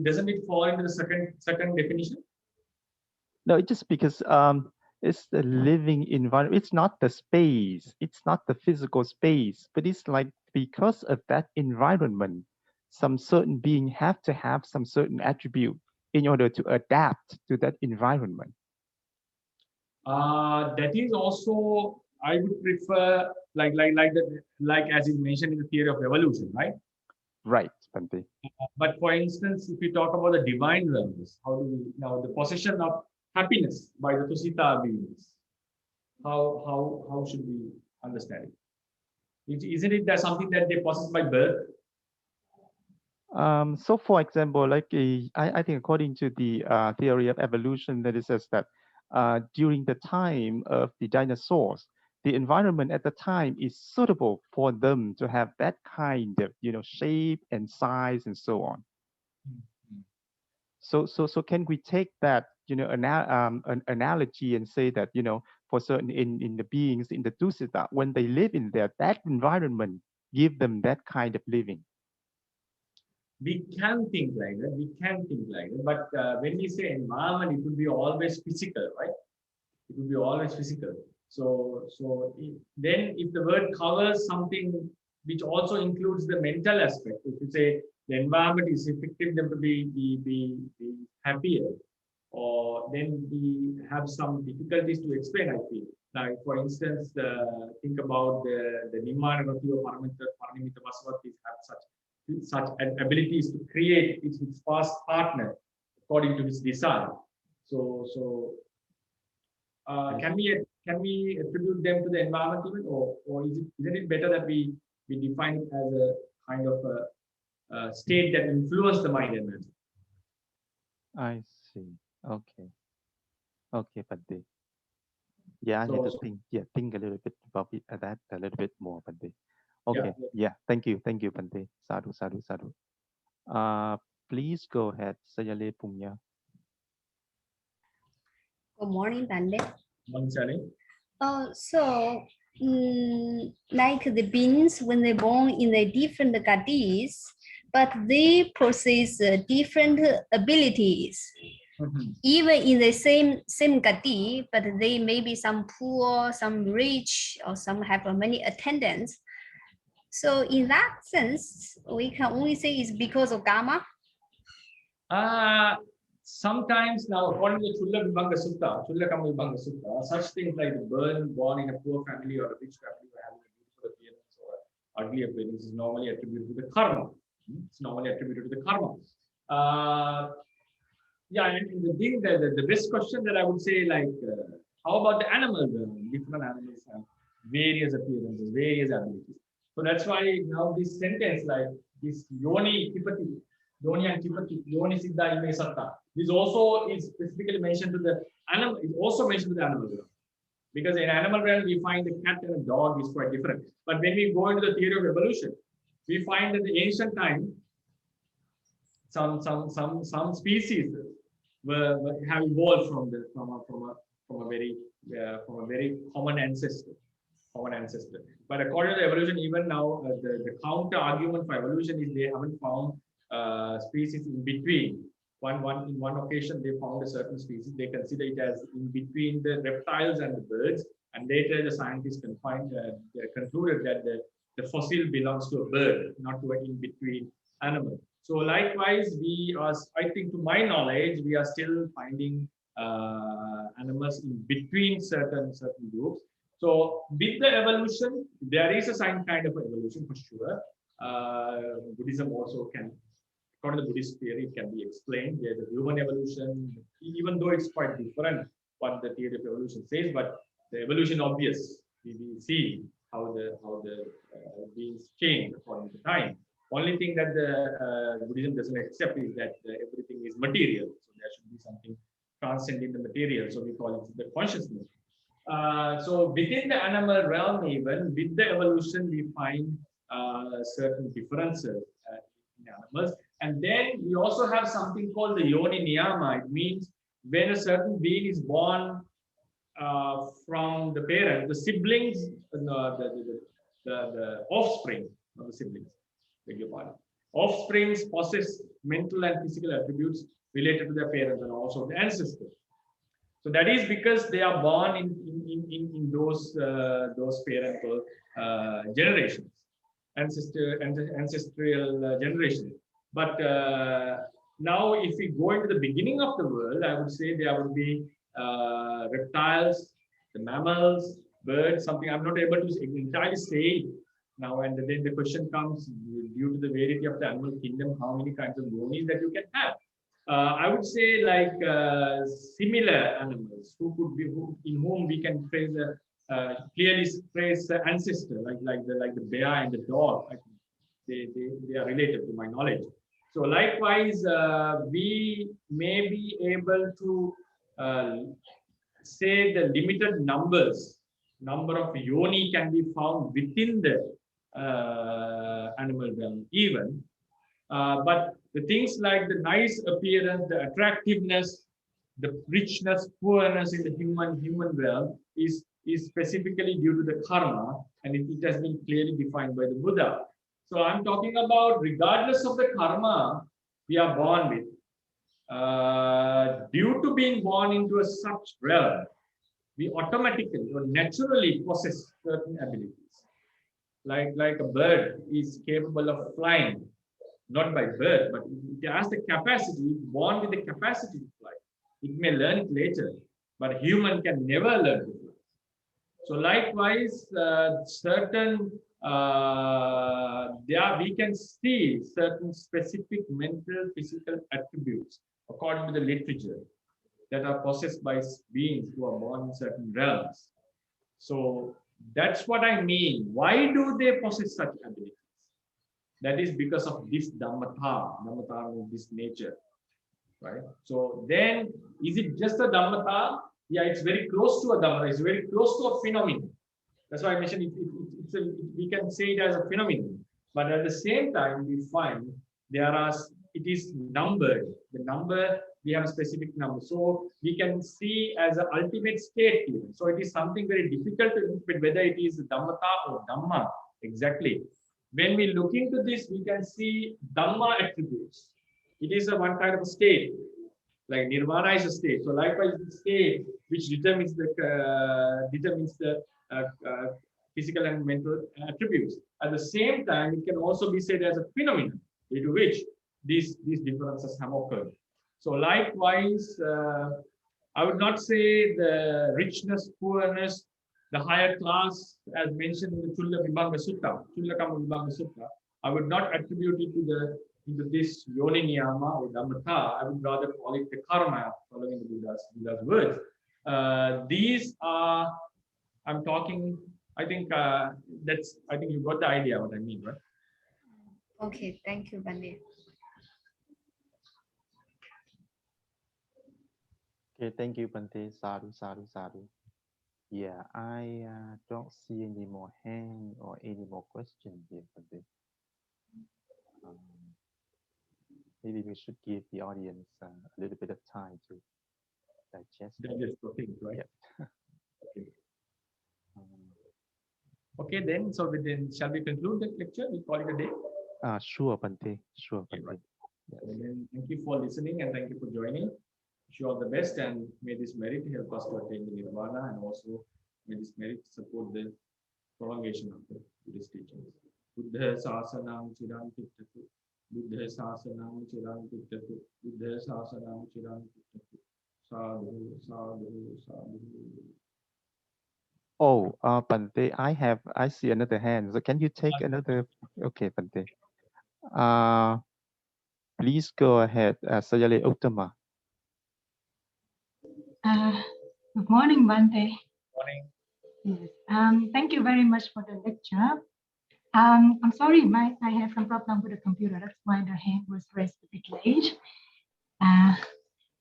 doesn't it fall into the second definition? No, it's just because it's the living environment. It's not the space. It's not the physical space, but it's like because of that environment, some certain being have to have some certain attribute in order to adapt to that environment. That is also, I would prefer like as is mentioned in the theory of evolution, right? Right, Bante. But for instance, if we talk about the divine realms, how do we now the possession of happiness by the Tusita beings? How should we understand it? Isn't it that something that they possess by birth? So for example, like I think according to the theory of evolution, that it says that during the time of the dinosaurs, the environment at the time is suitable for them to have that kind of, shape and size and so on. So can we take that, an analogy and say that, for certain in the beings in the Tusita, when they live in there, that environment give them that kind of living? We can think like that. We can think like that. But when we say environment, it would be always physical, right? It would be always physical. Then if the word covers something which also includes the mental aspect, if you say the environment is affecting them to be happier, or then we have some difficulties to explain, I feel. Like for instance, think about the Nimma Rati or Paramita Vasavatis have such abilities to create his past partner according to his desire. Can we attribute them to the environment even, or isn't it better that we define it as a kind of a state that influences the mind and matter? I see. Okay, Bante. Yeah, I need to think a little bit about it, that a little bit more, Bante. Okay, yeah. Thank you, Bante. Sadhu. Please go ahead, Sayale Punya. Good morning, Bante. Morning, Sally. Like the beings, when they're born in the different gadis, but they possess different abilities. Even in the same gadi, but they may be some poor, some rich, or some have many attendants. So in that sense, we can only say it's because of karma. Sometimes now, according to Chulla Kama Vibhanga Sutta, such things like born in a poor family or a rich family or having a beautiful appearance or ugly appearance is normally attributed to the karma. It's normally attributed to the karma. And the best question that I would say, like, how about the animals? Different animals have various appearances, various abilities. So that's why now this sentence, like this Yoni and Tipati, Yoni Siddha Ime Satta, this also is specifically mentioned to the animal, is also mentioned to the animal realm. Because in animal realm, we find the cat and a dog is quite different. But when we go into the theory of evolution, we find that in the ancient time, some species have evolved from a very common ancestor. But according to the evolution, even now the counter argument for evolution is they haven't found species in between. In one occasion they found a certain species. They consider it as in between the reptiles and the birds, and later the scientists concluded that the fossil belongs to a bird, not to an in between animal. So likewise, I think to my knowledge, we are still finding animals in between certain groups. So with the evolution, there is a kind of evolution for sure. Buddhism also can, according to the Buddhist theory, it can be explained. There's a human evolution, even though it's quite different what the theory of evolution says, but the evolution obvious. We see how the beings change according to time. Only thing that the Buddhism doesn't accept is that everything is material. So there should be something transcending the material. So we call it the consciousness. So within the animal realm, even with the evolution, we find certain differences in animals. And then we also have something called the Yoni Niyama. It means when a certain being is born from the parent, the siblings, the offspring of the siblings. Offsprings possess mental and physical attributes related to their parents and also the ancestors. So that is because they are born in those parental generations, ancestral generations. But now, if we go into the beginning of the world, I would say there would be reptiles, the mammals, birds. Something I'm not able to entirely say now. And then the question comes: due to the variety of the animal kingdom, how many kinds of yonis that you can have. I would say like similar animals in whom we can trace clearly trace the ancestor, like the bear and the dog. They are related to my knowledge. So likewise, we may be able to say the limited number of yoni can be found within the animal realm even. But the things like the nice appearance, the attractiveness, the richness, poorness in the human realm is specifically due to the karma, and it has been clearly defined by the Buddha. So I'm talking about regardless of the karma we are born with, due to being born into such realm, we automatically or naturally possess certain abilities. Like a bird is capable of flying, not by birth, but it has the capacity, born with the capacity to fly. It may learn it later, but human can never learn to fly. So likewise, certain we can see certain specific mental, physical attributes according to the literature that are possessed by beings who are born in certain realms. So that's what I mean. Why do they possess such abilities? That is because of this Dhammata. Dhammata means this nature, right? So then, is it just a Dhammata? Yeah, it's very close to a Dhammata. It's very close to a phenomenon. That's why I mentioned we can say it as a phenomenon. But at the same time, we find it is numbered. The number, we have a specific number. So we can see as an ultimate state even. So it is something very difficult to interpret whether it is Dhammata or Dhamma exactly. When we look into this, we can see Dhamma attributes. It is a one kind of a state, like Nirvana is a state. So likewise, the state which determines the physical and mental attributes. At the same time, it can also be said as a phenomenon due to which these differences have occurred. So likewise, I would not say the richness, poorness, the higher class, as mentioned in the Chulla Vibhanga Sutta, Chullakama Vibhanga Sutta, I would not attribute it to this Yoni Niyama or Dhammata. I would rather call it the karma, following the Buddha's words. These are, I'm talking, I think you got the idea what I mean, right? Okay, thank you, Bande. Okay, thank you, Bante. Sadhu, sadhu, sadhu. Yeah, I don't see any more hand or any more questions here, Bante. Maybe we should give the audience a little bit of time to digest. Okay, right? Yep. Okay. Okay, then, so shall we conclude the lecture? We call it a day? Sure, Bante. Sure, Okay, Bante. right. Yes. And then thank you for listening and thank you for joining. Wish you all the best, and may this merit help us to attain the Nirvana, and also may this merit support the prolongation of the Buddhist teachings. Buddha Sasanam Chiran Tittatu. Buddha Sasanam Chiran Tittatu. Buddha Sasanam Chiran Tittatu. Sadhu, sadhu, sadhu. Oh, Bante, I see another hand. So can you take another? Okay, Bante. Please go ahead, Sayale Uttama. Good morning, Bante. Morning. Yes. Thank you very much for the lecture. I'm sorry, I have some problem with the computer. That's why the hand was raised a bit late.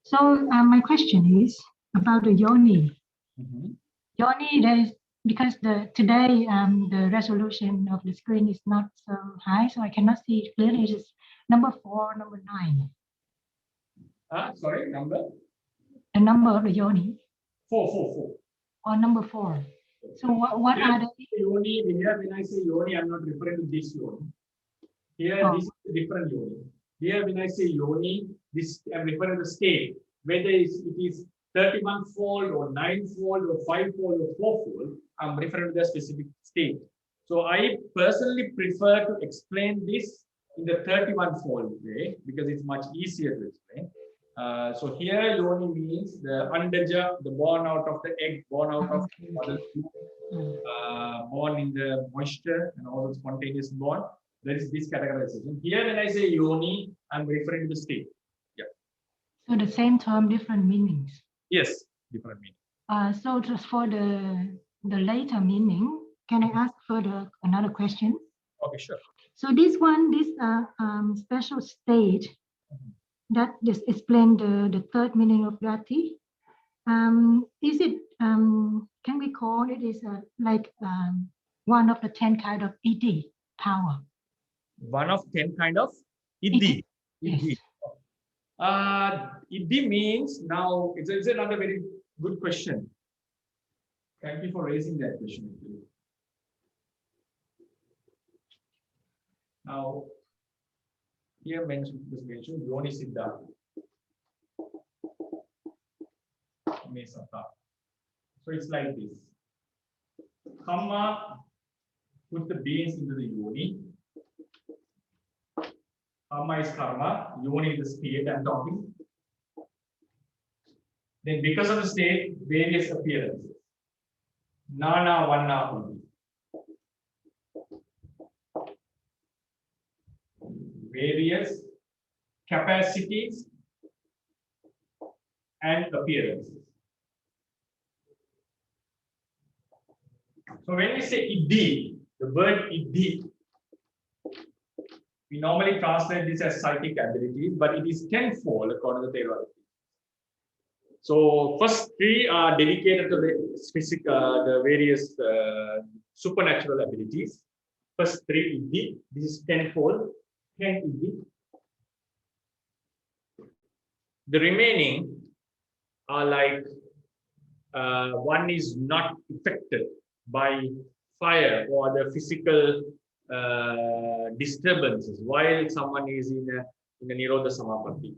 So my question is about the yoni. Mm-hmm. Yoni, there is, because today the resolution of the screen is not so high, so I cannot see it clearly. It is number 4, number 9. Sorry, number? The number of the yoni. 4. Or number 4. So what are the yoni? Here, when I say yoni, I'm not referring to this yoni. Here, this is a different yoni. Here, when I say yoni, this I'm referring to the state. Whether it is 31-fold or 9-fold or 5-fold or 4-fold, I'm referring to the specific state. So I personally prefer to explain this in the 31-fold way because it's much easier to explain. So here yoni means the andaja, the born out of the egg, born out of the mother's womb, born in the moisture and all the spontaneous born. There is this categorization. Here, when I say yoni, I'm referring to the state. Yeah. So the same term, different meanings. Yes, different meaning. So just for the later meaning, can I ask further another question? Okay, sure. So this special state that just explain the third meaning of Gati. Is it can we call it is like one of the 10 kind of Iddhi power? One of 10 kind of Iddhi. Yes. Iddhi. Iddhi means, now it's another very good question. Thank you for raising that question. Now, here mentioned Yoni Siddha. So it's like this. Kamma, put the beings into the yoni. Kamma is karma, yoni is the state I'm talking. Then because of the state, various appearances. Nana, vanna only. Various capacities and appearances. So when we say Iddhi, the word Iddhi, we normally translate this as psychic ability, but it is tenfold according to Theravada. So first three are dedicated to the various supernatural abilities. First three Iddhi, this is tenfold, 10 Iddhi. The remaining are like one is not affected by fire or the physical disturbances while someone is in a Nirodha Samapatti.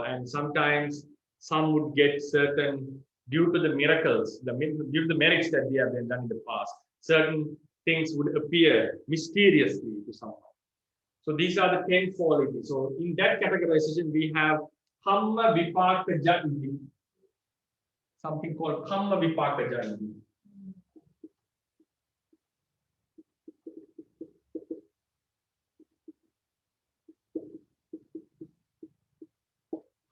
And sometimes some would get certain, due to the miracles, due to the merits that they have been done in the past, certain things would appear mysteriously to someone. So these are the 10 qualities. So in that categorization, we have Kamma Vipakaja Iddhi, something called Kamma Vipakaja Iddhi.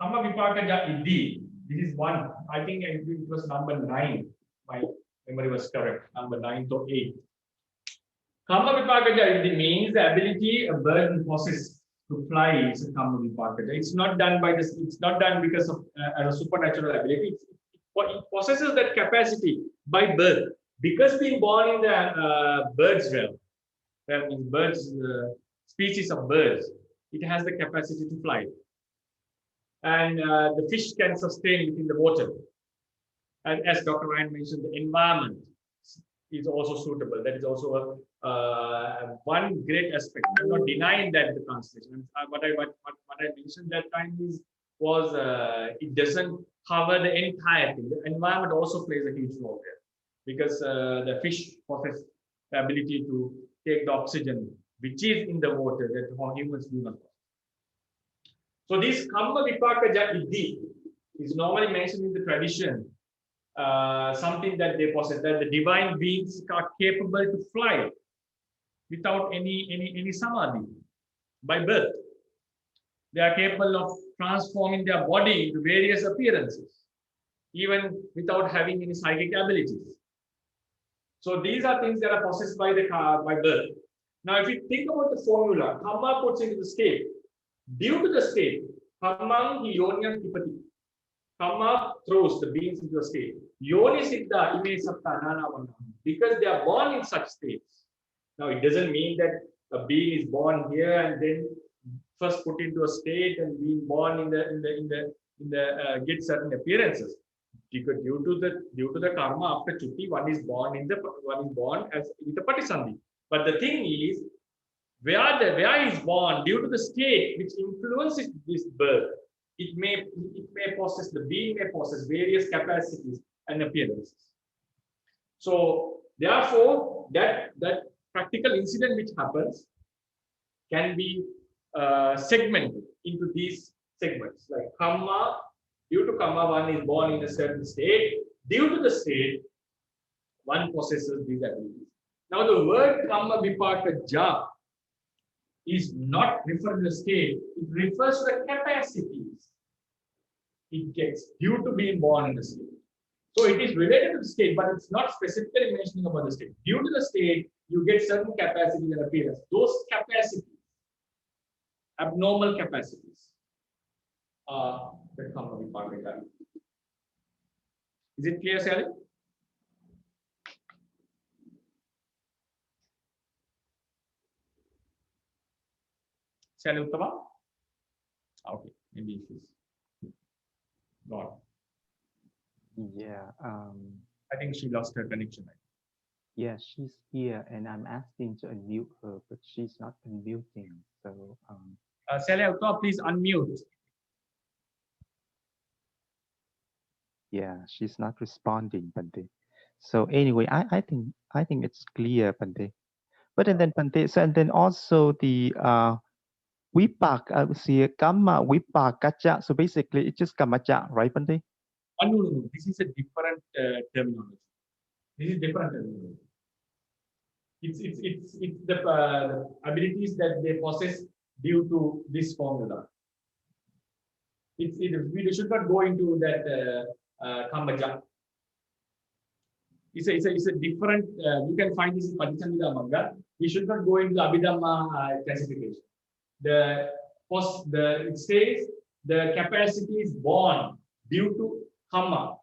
Kamma Vipakaja Iddhi, this is one, I think it was number 9, my memory was correct, number 9 to 8. Kamma Vipakaja Iddhi means the ability a bird possesses to fly is a Kamma Vipakaja. It's not done by this, it's not done because of as a supernatural ability. It possesses that capacity by birth. Because being born in the bird's realm, in birds, species of birds, it has the capacity to fly. And the fish can sustain within the water. And as Dr. Ryan mentioned, the environment is also suitable. That is also one great aspect. I'm not denying that the translation. What I mentioned that time was it doesn't cover the entire thing. The environment also plays a huge role there, because the fish possess the ability to take the oxygen which is in the water that humans do not. So this Kamma Vipakaja Iddhi is normally mentioned in the tradition, something that they possess, that the divine beings are capable to fly without any samadhi by birth. They are capable of transforming their body into various appearances, even without having any psychic abilities. So these are things that are possessed by birth. Now, if you think about the formula, Kamma puts into the state. Due to the state, Kammang Yonyam Tipati. Kamma throws the beings into the state. Yoni Siddha Ime Satta Nana Vanna. Because they are born in such states. Now, it doesn't mean that a being is born here and then first put into a state and being born in the get certain appearances. Because due to the karma after Chutti, one is born as with a patisandhi. But the thing is, where is born due to the state which influences this birth, it may possess, the being may possess various capacities and appearances. So therefore, that practical incident which happens can be segmented into these segments. Like Kamma, due to Kamma, one is born in a certain state. Due to the state, one possesses these abilities. Now the word Kamma Vipakaja is not referred to the state. It refers to the capacities it gets due to being born in the state. So it is related to the state, but it's not specifically mentioning about the state. Due to the state, you get certain capacities and appearance. Those capacities, abnormal capacities, are the Kamma Vipaka Jati. Is it clear, Sally? Sally Uttama? Okay, maybe she's gone. Yeah. I think she lost her connection. Yeah, she's here, and I'm asking to unmute her, but she's not unmuting. So, Sally Uttama, please unmute. yeah, she's not responding, Bante. So anyway, I think it's clear, Bante. But and then Bante, so and then also the Vipak, see Kamma Vipakacha. So basically, it's just Kamacha, right, Bante? No. This is a different terminology. This is different terminology. It's the abilities that they possess due to this formula. We should not go into that Kammaja. It's a different. You can find this in Patichamvida Magga. We should not go into the Abhidhamma classification. It says the capacity is born due to Kamma.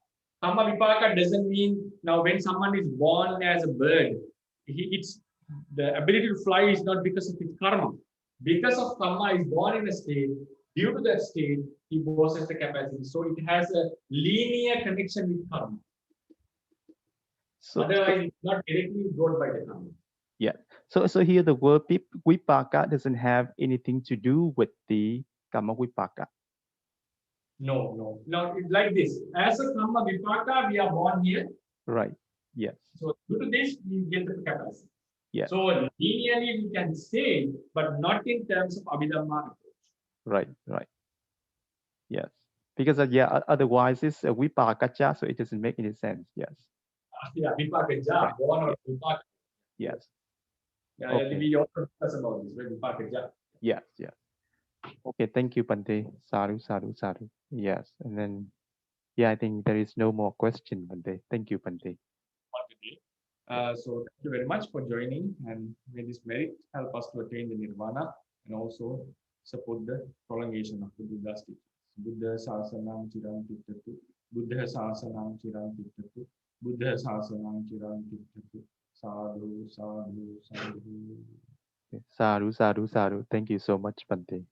Kamma Vipaka doesn't mean now when someone is born as a bird, it's the ability to fly is not because of his karma. Because of Kamma is born in a state, due to that state, he possesses the capacity. So it has a linear connection with karma. So, otherwise, it's not directly brought by the karma. yeah. So here the word Vipaka doesn't have anything to do with the Kamma Vipaka. No. Now it's like this. As a Kamma Vipaka, we are born here. Right. Yes. So due to this, we get the capacity. Yeah. So linearly we can say, but not in terms of Abhidhamma approach. Right. Yes. Because otherwise it's a Vipakacha, so it doesn't make any sense. Yes. Yeah, Vipakaja, born or Vipaka. Yes. Yeah, Okay. we also discuss about this, right? Vipakaja. Yes. Okay, thank you, Bante. Sadhu. Yes, and then, yeah, I think there is no more question, Bante. Thank you, Bante. So thank you very much for joining, and may this merit help us to attain the nirvana and also support the prolongation of the Buddha's teachings. Buddha Sasanam Chiram Tittatu, Buddha Sasanam Chiram Tittatu, Buddha Sasanam Chiram Tittatu, Sadhu. Sadhu. Thank you so much, Bante.